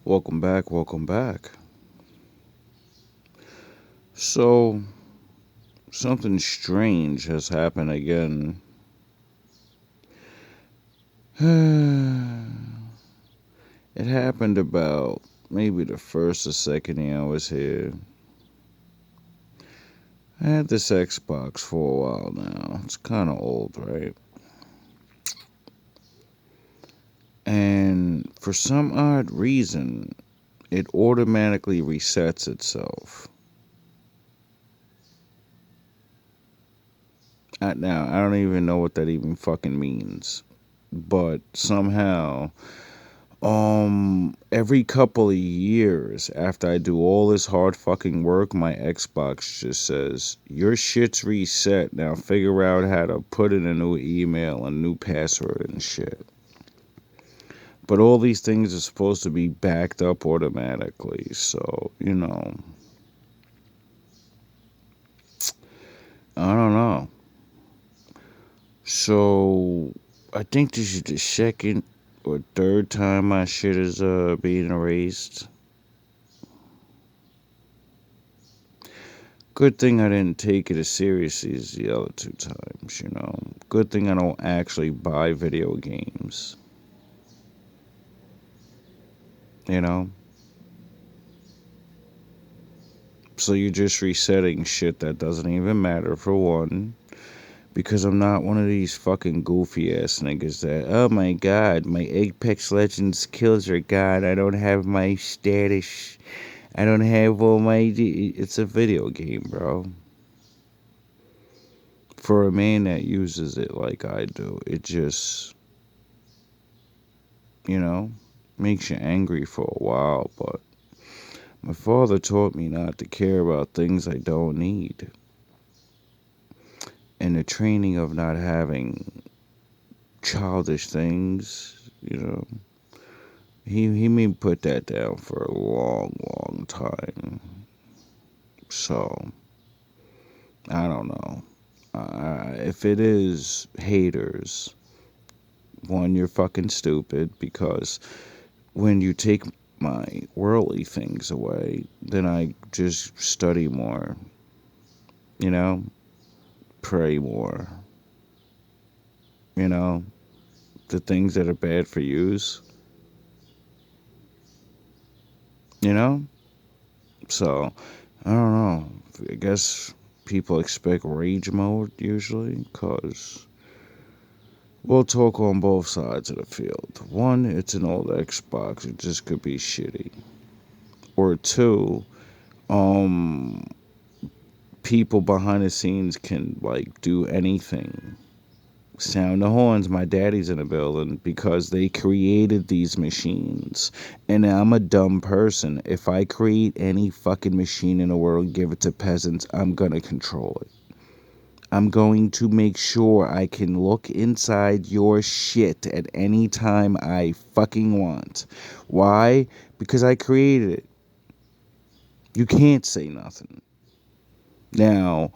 Welcome back, welcome back. So, something strange has happened again. It happened about maybe the first or second year I was here. I had this Xbox for a while now. It's kind of old, right? And for some odd reason, it automatically resets itself. Now, I don't even know what that even fucking means. But somehow every couple of years after I do all this hard fucking work, my Xbox just says, your shit's reset. Now figure out how to put in a new email, a new password and shit. But all these things are supposed to be backed up automatically. So, I don't know. So, I think this is the second or third time my shit is being erased. Good thing I didn't take it as seriously as the other two times. Good thing I don't actually buy video games. You know? So you're just resetting shit that doesn't even matter, for one. Because I'm not one of these fucking goofy ass niggas that, oh my god, my Apex Legends kills are gone. I don't have my status. I don't have all my. It's a video game, bro. For a man that uses it like I do, it just, you know, makes you angry for a while. But my father taught me not to care about things I don't need. And the training of not having childish things, he made me put that down for a long, long time. So, I don't know. If it is haters, one, you're fucking stupid because when you take my worldly things away, then I just study more, you know, pray more, you know, the things that are bad for yous, you know? So, I don't know. I guess people expect rage mode usually because we'll talk on both sides of the field. One, it's an old Xbox, it just could be shitty. Or two, um, people behind the scenes can like do anything. Sound the horns, my daddy's in the building because they created these machines. And I'm a dumb person. If I create any fucking machine in the world and give it to peasants, I'm gonna control it. I'm going to make sure I can look inside your shit at any time I fucking want. Why? Because I created it. You can't say nothing. Now,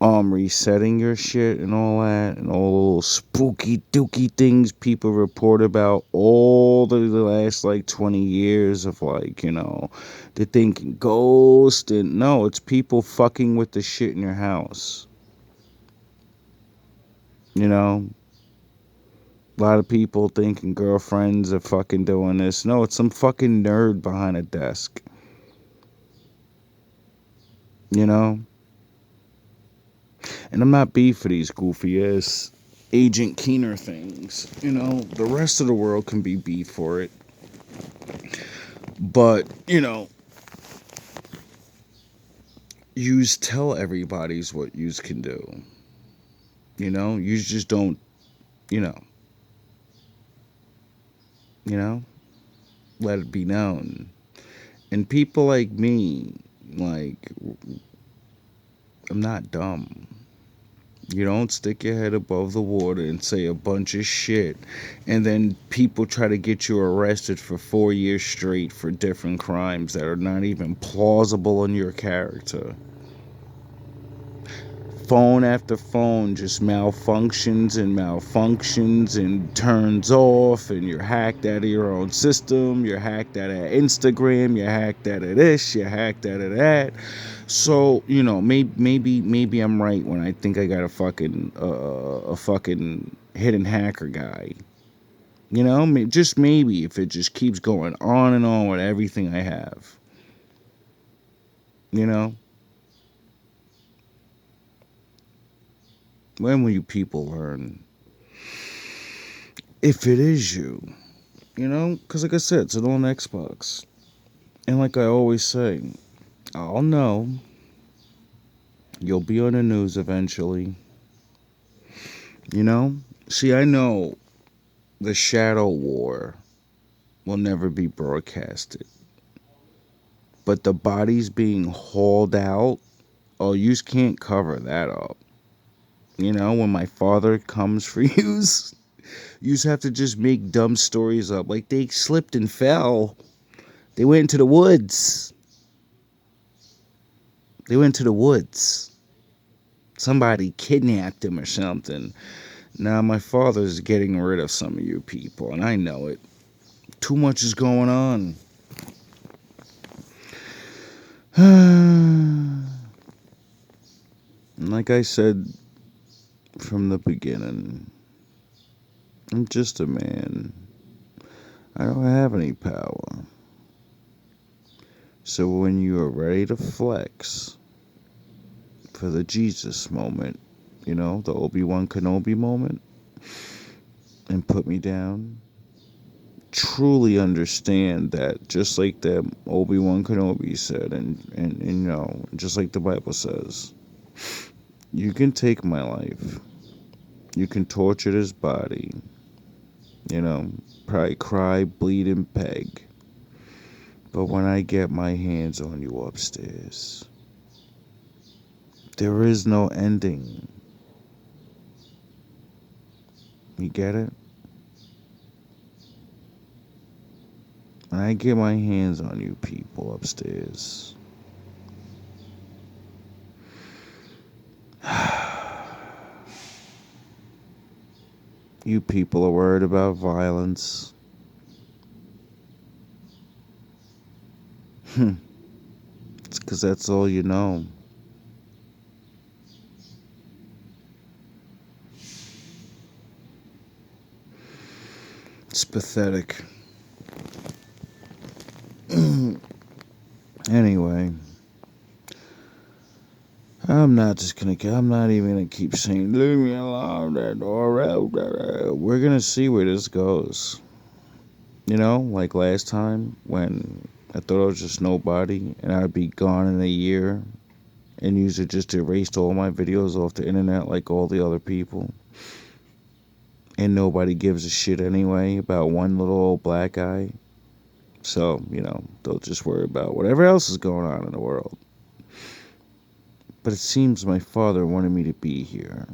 resetting your shit and all that, and all those spooky dooky things people report about all the last like 20 years of like, they're thinking ghost, and no, it's people fucking with the shit in your house. You know, a lot of people thinking girlfriends are fucking doing this. No, it's some fucking nerd behind a desk. You know? And I'm not beef for these goofy ass Agent Keener things. The rest of the world can be beef for it. But, yous tell everybody's what yous can do. You just don't, you know, you know, let it be known. And people like me, like, I'm not dumb. You don't stick your head above the water and say a bunch of shit, and then people try to get you arrested for 4 years straight for different crimes that are not even plausible in your character. phone after phone just malfunctions and turns off, and you're hacked out of your own system, you're hacked out of Instagram, you're hacked out of this, you're hacked out of that. So, maybe I'm right when I think I got a fucking hidden hacker guy. Just maybe, if it just keeps going on and on with everything I have. You know? When will you people learn if it is you? Because like I said, it's an on Xbox. And like I always say, I'll know. You'll be on the news eventually. See, I know the Shadow War will never be broadcasted. But the bodies being hauled out, oh, you can't cover that up. When my father comes for yous, you have to just make dumb stories up. Like they slipped and fell. They went into the woods. Somebody kidnapped him or something. Now my father's getting rid of some of you people, and I know it. Too much is going on. And like I said from the beginning, I'm just a man. I don't have any power. So when you are ready to flex for the Jesus moment, the Obi-Wan Kenobi moment, and put me down, truly understand that just like that Obi-Wan Kenobi said, and just like the Bible says, you can take my life, you can torture this body, probably cry, bleed, and beg, but when I get my hands on you upstairs, there is no ending. You get it? When I get my hands on you people upstairs, you people are worried about violence. It's because that's all you know. It's pathetic. Anyway, I'm not even gonna keep saying, leave me alone, we're gonna see where this goes. Like last time when I thought I was just nobody and I'd be gone in a year, and user just erased all my videos off the internet like all the other people. And nobody gives a shit anyway about one little old black guy. So, they'll just worry about whatever else is going on in the world. But it seems my father wanted me to be here.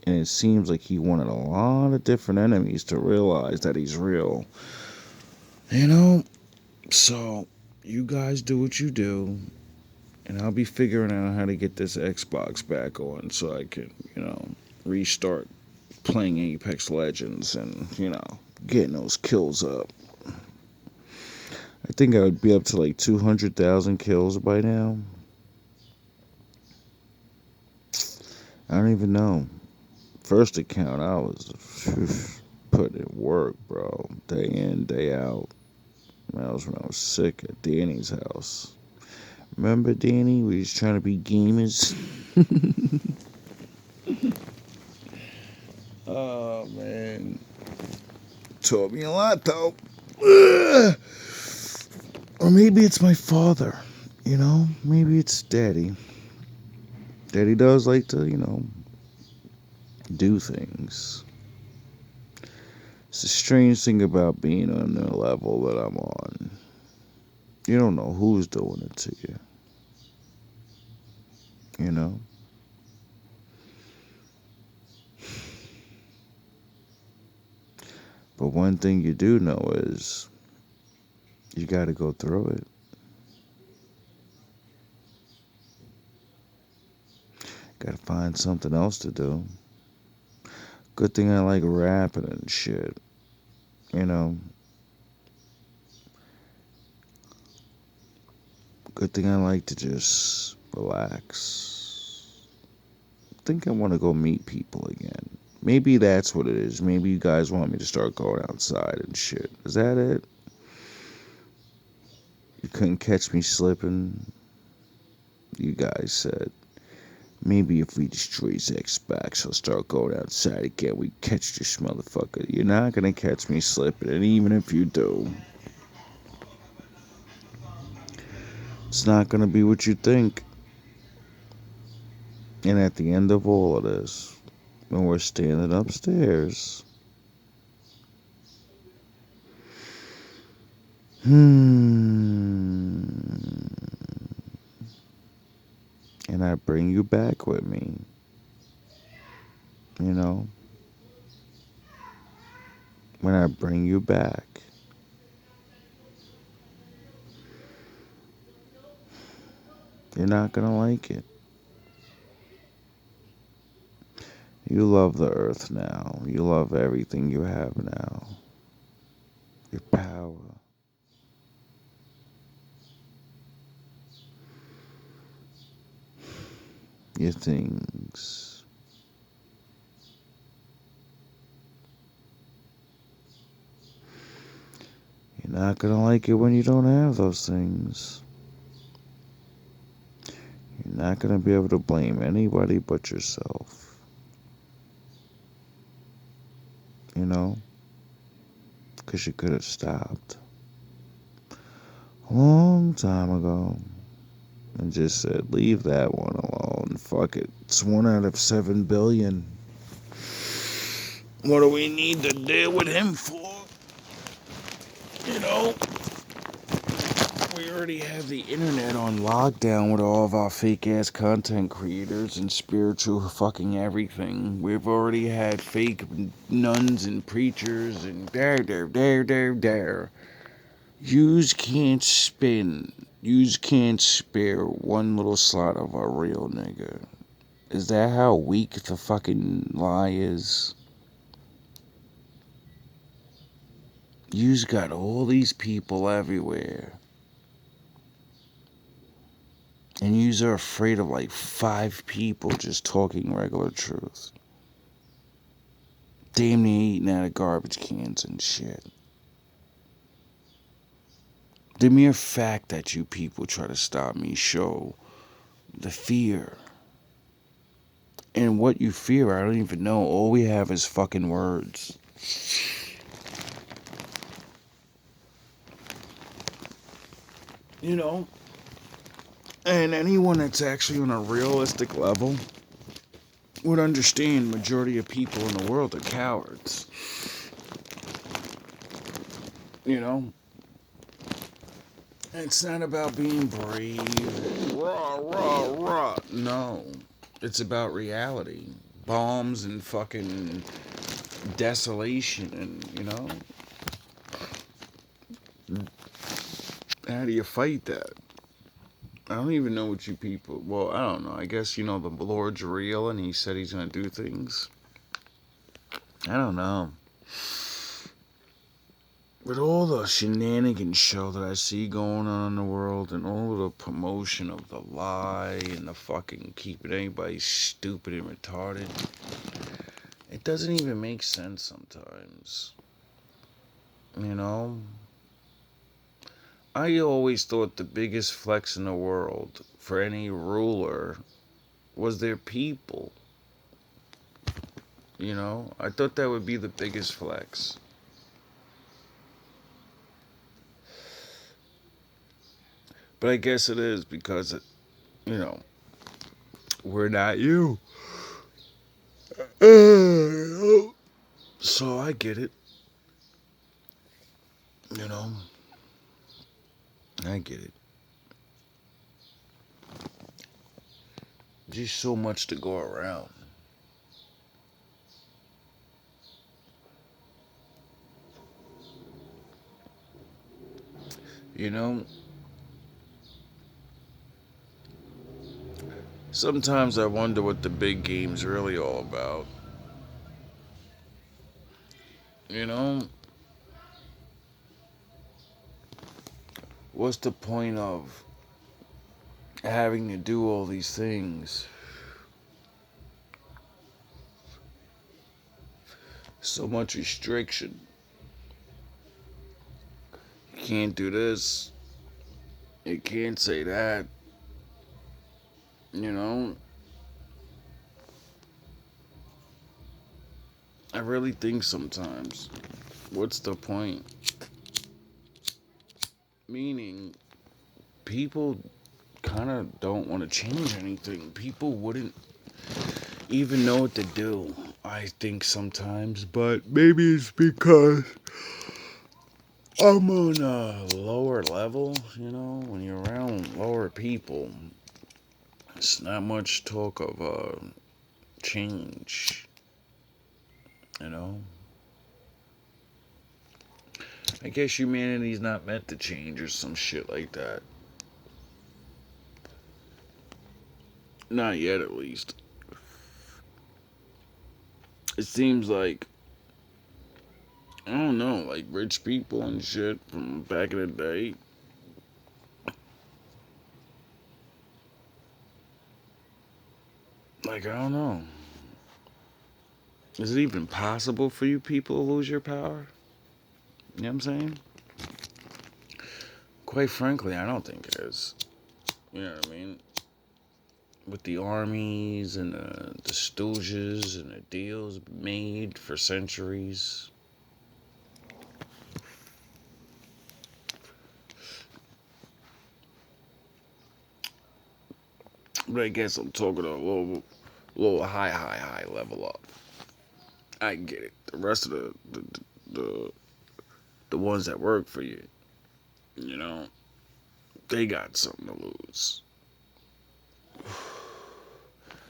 And it seems like he wanted a lot of different enemies to realize that he's real. So, you guys do what you do. And I'll be figuring out how to get this Xbox back on so I can, restart playing Apex Legends and, getting those kills up. I think I would be up to like 200,000 kills by now. I don't even know. First account, I was putting in work, bro. Day in, day out. That was when I was sick at Danny's house. Remember, Danny? We was trying to be gamers. Oh, man. Taught me a lot, though. Or maybe it's my father. Maybe it's Daddy. Daddy does like to, do things. It's a strange thing about being on the level that I'm on. You don't know who's doing it to you. But one thing you do know is you got to go through it. Gotta find something else to do. Good thing I like rapping and shit. You know, good thing I like to just relax. Think I want to go meet people again. Maybe that's what it is. Maybe you guys want me to start going outside and shit. Is that it? You couldn't catch me slipping. You guys said maybe if we destroy Zach's back, he'll start going outside again. We catch this motherfucker. You're not gonna catch me slipping, and even if you do, it's not gonna be what you think. And at the end of all of this, when we're standing upstairs, and I bring you back with me, you know, when I bring you back, you're not gonna like it. You love the earth now. You love everything you have now. Your power. Your things. You're not gonna like it when you don't have those things. You're not gonna be able to blame anybody but yourself. You know? Because you could have stopped a long time ago and just said, leave that one alone. Fuck it. It's 1 out of 7 billion. What do we need to deal with him for? You know? We already have the internet on lockdown with all of our fake ass content creators and spiritual fucking everything. We've already had fake nuns and preachers and there. Yous can't spin. Yous can't spare one little slot of a real nigga. Is that how weak the fucking lie is? Yous got all these people everywhere. And yous are afraid of like 5 people just talking regular truth. Damn near eating out of garbage cans and shit. The mere fact that you people try to stop me show the fear. And what you fear, I don't even know. All we have is fucking words. You know? And anyone that's actually on a realistic level would understand majority of people in the world are cowards. You know? It's not about being brave. Rah, rah, rah. No. It's about reality. Bombs and fucking desolation and, you know? How do you fight that? I don't even know what you people. Well, I don't know. I guess, you know, the Lord's real and he said he's going to do things. I don't know. With all the shenanigans show that I see going on in the world and all the promotion of the lie and the fucking keeping anybody stupid and retarded, it doesn't even make sense sometimes. You know? I always thought the biggest flex in the world for any ruler was their people. You know? I thought that would be the biggest flex. But I guess it is because, you know, we're not you. So I get it. You know, I get it. Just so much to go around. You know, Sometimes I wonder what the big game's really all about. You know, what's the point of having to do all these things? So much restriction. You can't do this. You can't say that. You know, I really think sometimes, what's the point? Meaning, people kind of don't want to change anything. People wouldn't even know what to do, I think sometimes, but maybe it's because I'm on a lower level, when you're around lower people, it's not much talk of change, you know? I guess humanity's not meant to change or some shit like that. Not yet, at least. It seems like, I don't know, like rich people and shit from back in the day. Like, I don't know. Is it even possible for you people to lose your power? You know what I'm saying? Quite frankly, I don't think it is. You know what I mean? With the armies and the stooges and the deals made for centuries. But I guess I'm talking a little high level up. I get it. The rest of the, the ones that work for you, you know, they got something to lose.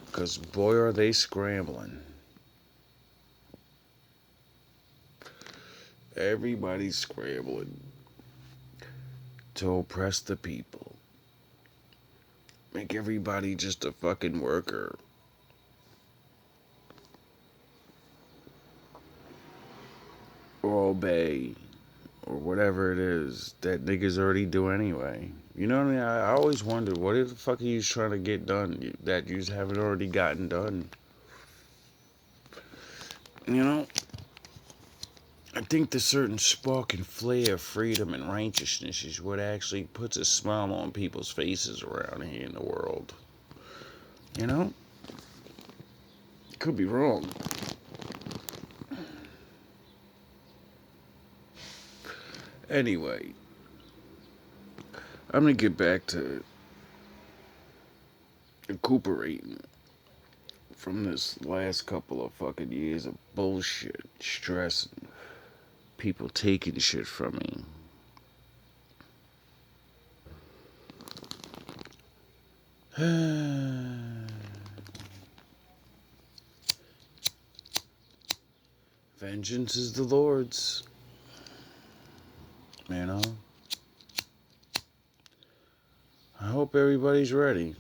Because boy, are they scrambling. Everybody's scrambling to oppress the people. Make everybody just a fucking worker. Or obey. Or whatever it is that niggas already do anyway. You know what I mean? I always wondered, what the fuck are you trying to get done that you haven't already gotten done? You know? I think the certain spark and flare of freedom and righteousness is what actually puts a smile on people's faces around here in the world. You know? Could be wrong. Anyway, I'm gonna get back to recuperating from this last couple of fucking years of bullshit, stress, and people taking shit from me. Vengeance is the Lord's. You know? I hope everybody's ready.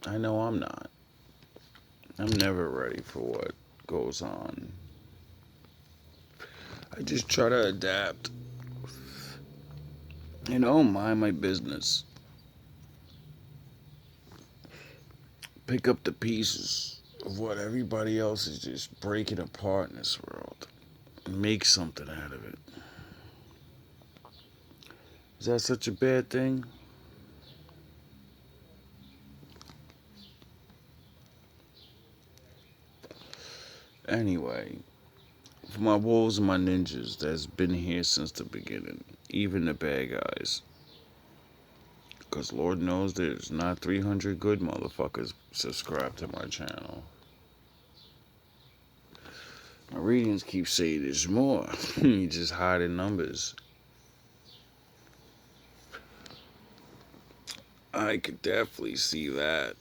I know I'm not. I'm never ready for what goes on. I just try to adapt. Mind my business. Pick up the pieces of what everybody else is just breaking apart in this world. And make something out of it. Is that such a bad thing? Anyway, for my wolves and my ninjas that's been here since the beginning, even the bad guys. Because Lord knows there's not 300 good motherfuckers subscribed to my channel. My readings keep saying there's more. You just hiding numbers. I could definitely see that.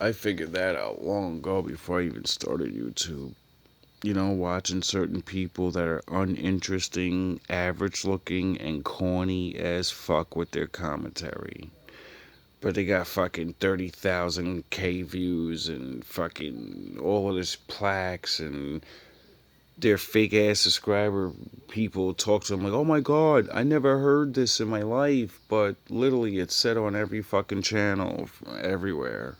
I figured that out long ago before I even started YouTube. Watching certain people that are uninteresting, average looking, and corny as fuck with their commentary. But they got fucking 30,000 K views and fucking all of this plaques, and their fake ass subscriber people talk to them like, oh my god, I never heard this in my life. But literally, it's said on every fucking channel, everywhere.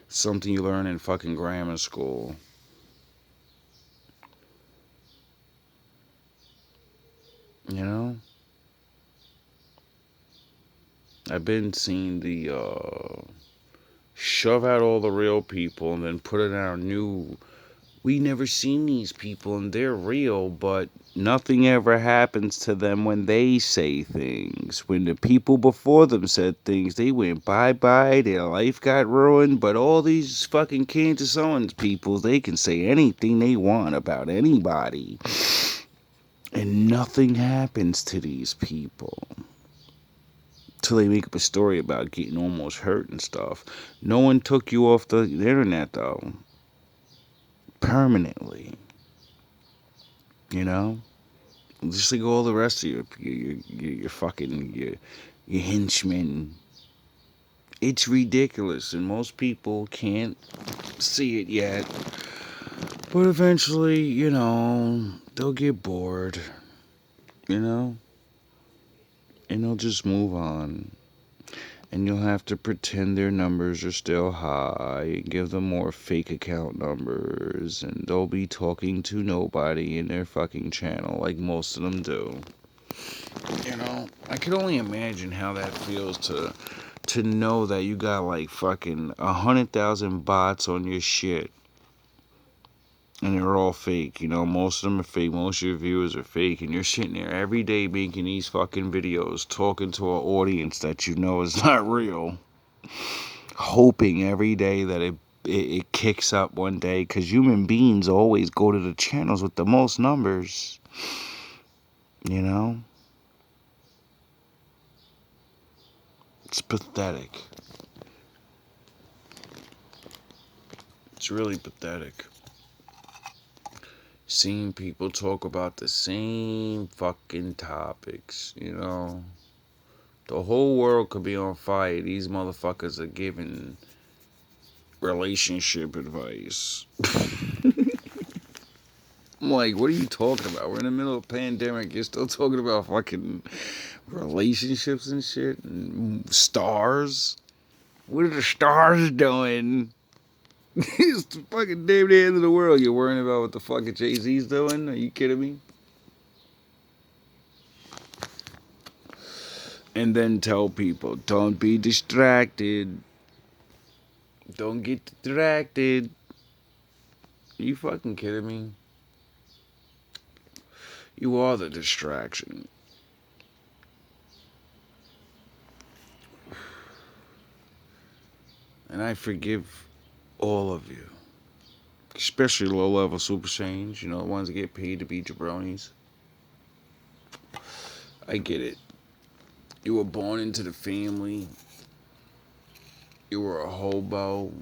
Something you learn in fucking grammar school. You know? I've been seeing the shove out all the real people and then put it in our new. We never seen these people and they're real, but nothing ever happens to them when they say things. When the people before them said things, they went bye bye, their life got ruined. But all these fucking Kansas Owens people, they can say anything they want about anybody. And nothing happens to these people. Till they make up a story about getting almost hurt and stuff. No one took you off the internet though. Permanently. You know? Just like all the rest of your fucking your henchmen. It's ridiculous, and most people can't see it yet. But eventually, they'll get bored, you know, and they'll just move on. And you'll have to pretend their numbers are still high and give them more fake account numbers, and they'll be talking to nobody in their fucking channel like most of them do. I can only imagine how that feels to know that you got like fucking 100,000 bots on your shit, and they're all fake. Most of them are fake. Most of your viewers are fake, and you're sitting there every day making these fucking videos, talking to an audience that you know is not real, hoping every day that it kicks up one day, because human beings always go to the channels with the most numbers. You know, it's pathetic. It's really pathetic. Seeing people talk about the same fucking topics, The whole world could be on fire. These motherfuckers are giving relationship advice. I'm like, what are you talking about? We're in the middle of a pandemic. You're still talking about fucking relationships and shit? And stars? What are the stars doing? It's the fucking damn the end of the world. You're worrying about what the fucking Jay-Z's doing? Are you kidding me? And then tell people, don't be distracted. Don't get distracted. Are you fucking kidding me? You are the distraction. And I forgive all of you. Especially low-level super saiyans, the ones that get paid to be jabronis. I get it. You were born into the family. You were a hobo.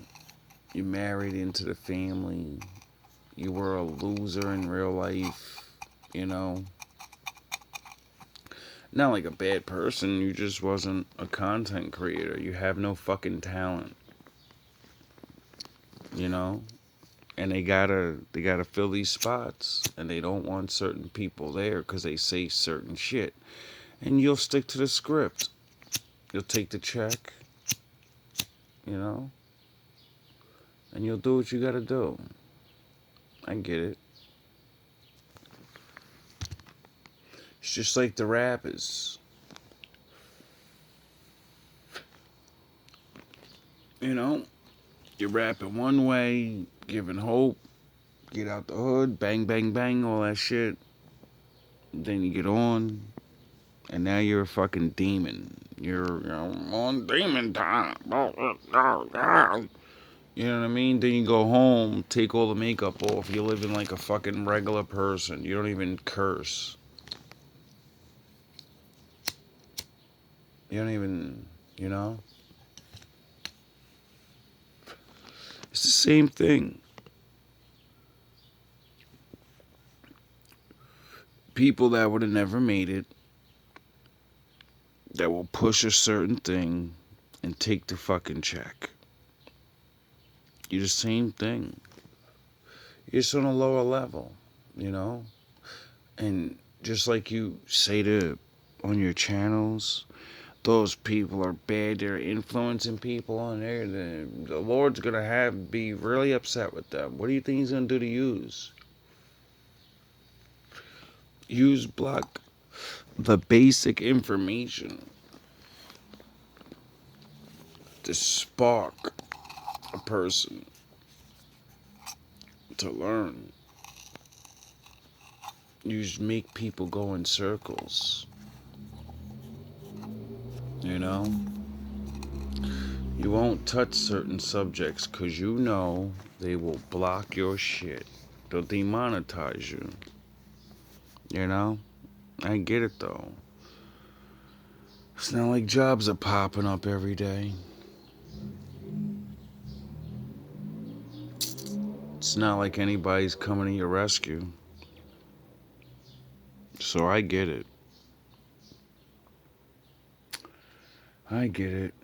You married into the family. You were a loser in real life, Not like a bad person, you just wasn't a content creator. You have no fucking talent. And they gotta fill these spots, and they don't want certain people there because they say certain shit. And you'll stick to the script. You'll take the check, and you'll do what you gotta do. I get it. It's just like the rappers. You're rapping one way, giving hope, get out the hood, bang, bang, bang, all that shit. Then you get on, and now you're a fucking demon. You're on demon time. You know what I mean? Then you go home, take all the makeup off. You're living like a fucking regular person. You don't even curse. You don't even, It's the same thing. People that would have never made it, that will push a certain thing, and take the fucking check. You're the same thing. You're just on a lower level, you know? And just like you say to on your channels, those people are bad, they're influencing people on there, the Lord's gonna be really upset with them. What do you think he's gonna do to use? Use block the basic information to spark a person to learn. You just make people go in circles, you know? You won't touch certain subjects because you know they will block your shit. They'll demonetize you. You know? I get it though. It's not like jobs are popping up every day. It's not like anybody's coming to your rescue. So I get it. I get it.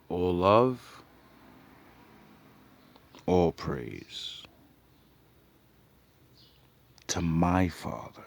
All love, all praise to my Father